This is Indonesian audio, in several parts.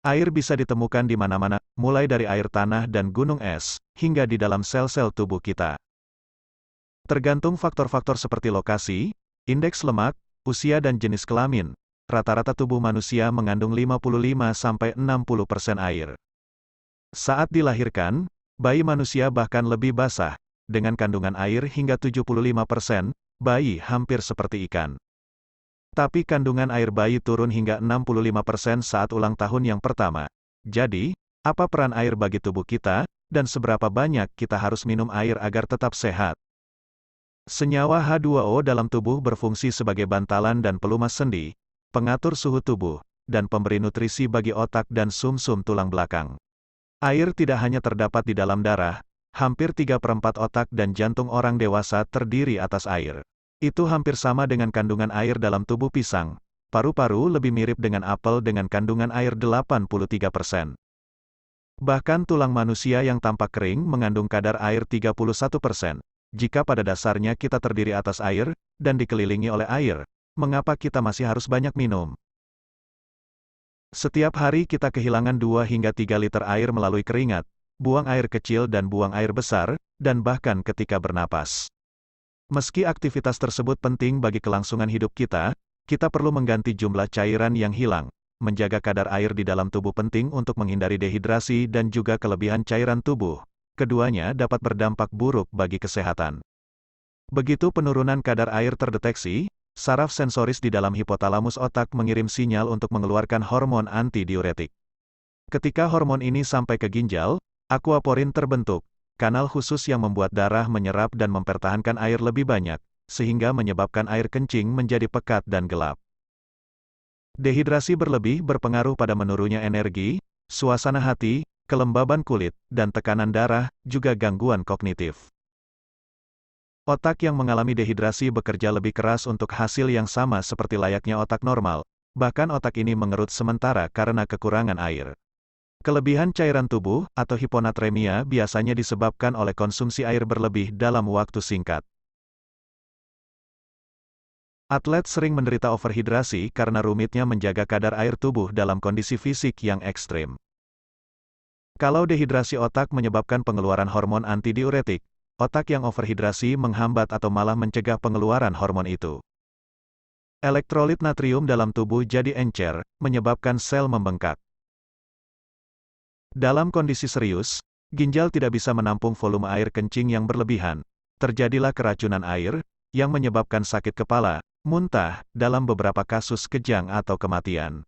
Air bisa ditemukan di mana-mana, mulai dari air tanah dan gunung es, hingga di dalam sel-sel tubuh kita. Tergantung faktor-faktor seperti lokasi, indeks lemak, usia dan jenis kelamin, rata-rata tubuh manusia mengandung 55-60% air. Saat dilahirkan, bayi manusia bahkan lebih basah, dengan kandungan air hingga 75%, bayi hampir seperti ikan. Tapi kandungan air bayi turun hingga 65% saat ulang tahun yang pertama. Jadi, apa peran air bagi tubuh kita, dan seberapa banyak kita harus minum air agar tetap sehat? Senyawa H2O dalam tubuh berfungsi sebagai bantalan dan pelumas sendi, pengatur suhu tubuh, dan pemberi nutrisi bagi otak dan sumsum tulang belakang. Air tidak hanya terdapat di dalam darah, hampir 3/4 otak dan jantung orang dewasa terdiri atas air. Itu hampir sama dengan kandungan air dalam tubuh pisang. Paru-paru lebih mirip dengan apel dengan kandungan air 83%. Bahkan tulang manusia yang tampak kering mengandung kadar air 31%. Jika pada dasarnya kita terdiri atas air, dan dikelilingi oleh air, mengapa kita masih harus banyak minum? Setiap hari kita kehilangan 2 hingga 3 liter air melalui keringat, buang air kecil dan buang air besar, dan bahkan ketika bernapas. Meski aktivitas tersebut penting bagi kelangsungan hidup kita perlu mengganti jumlah cairan yang hilang. Menjaga kadar air di dalam tubuh penting untuk menghindari dehidrasi dan juga kelebihan cairan tubuh. Keduanya dapat berdampak buruk bagi kesehatan. Begitu penurunan kadar air terdeteksi, saraf sensoris di dalam hipotalamus otak mengirim sinyal untuk mengeluarkan hormon antidiuretik. Ketika hormon ini sampai ke ginjal, aquaporin terbentuk. Kanal khusus yang membuat darah menyerap dan mempertahankan air lebih banyak, sehingga menyebabkan air kencing menjadi pekat dan gelap. Dehidrasi berlebih berpengaruh pada menurunnya energi, suasana hati, kelembaban kulit, dan tekanan darah, juga gangguan kognitif. Otak yang mengalami dehidrasi bekerja lebih keras untuk hasil yang sama seperti layaknya otak normal, bahkan otak ini mengerut sementara karena kekurangan air. Kelebihan cairan tubuh, atau hiponatremia biasanya disebabkan oleh konsumsi air berlebih dalam waktu singkat. Atlet sering menderita overhidrasi karena rumitnya menjaga kadar air tubuh dalam kondisi fisik yang ekstrim. Kalau dehidrasi otak menyebabkan pengeluaran hormon antidiuretik, otak yang overhidrasi menghambat atau malah mencegah pengeluaran hormon itu. Elektrolit natrium dalam tubuh jadi encer, menyebabkan sel membengkak. Dalam kondisi serius, ginjal tidak bisa menampung volume air kencing yang berlebihan. Terjadilah keracunan air, yang menyebabkan sakit kepala, muntah, dalam beberapa kasus kejang atau kematian.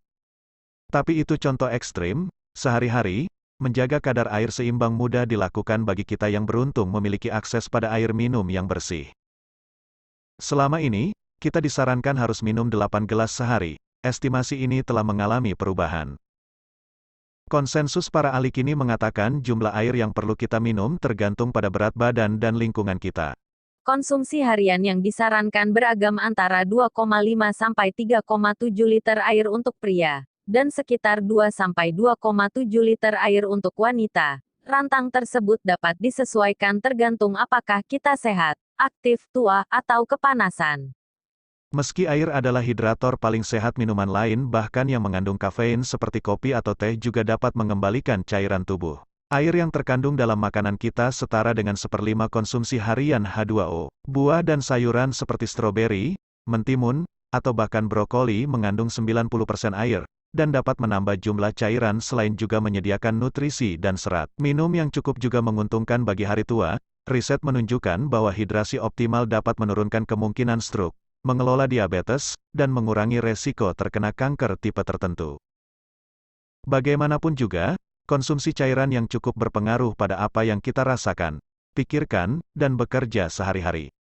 Tapi itu contoh ekstrim, sehari-hari, menjaga kadar air seimbang mudah dilakukan bagi kita yang beruntung memiliki akses pada air minum yang bersih. Selama ini, kita disarankan harus minum 8 gelas sehari. Estimasi ini telah mengalami perubahan. Konsensus para ahli kini mengatakan jumlah air yang perlu kita minum tergantung pada berat badan dan lingkungan kita. Konsumsi harian yang disarankan beragam antara 2,5 sampai 3,7 liter air untuk pria, dan sekitar 2 sampai 2,7 liter air untuk wanita. Rantang tersebut dapat disesuaikan tergantung apakah kita sehat, aktif, tua, atau kepanasan. Meski air adalah hidrator paling sehat, minuman lain bahkan yang mengandung kafein seperti kopi atau teh juga dapat mengembalikan cairan tubuh. Air yang terkandung dalam makanan kita setara dengan 1/5 konsumsi harian H2O. Buah dan sayuran seperti stroberi, mentimun, atau bahkan brokoli mengandung 90% air, dan dapat menambah jumlah cairan selain juga menyediakan nutrisi dan serat. Minum yang cukup juga menguntungkan bagi hari tua. Riset menunjukkan bahwa hidrasi optimal dapat menurunkan kemungkinan stroke, mengelola diabetes, dan mengurangi resiko terkena kanker tipe tertentu. Bagaimanapun juga, konsumsi cairan yang cukup berpengaruh pada apa yang kita rasakan, pikirkan, dan bekerja sehari-hari.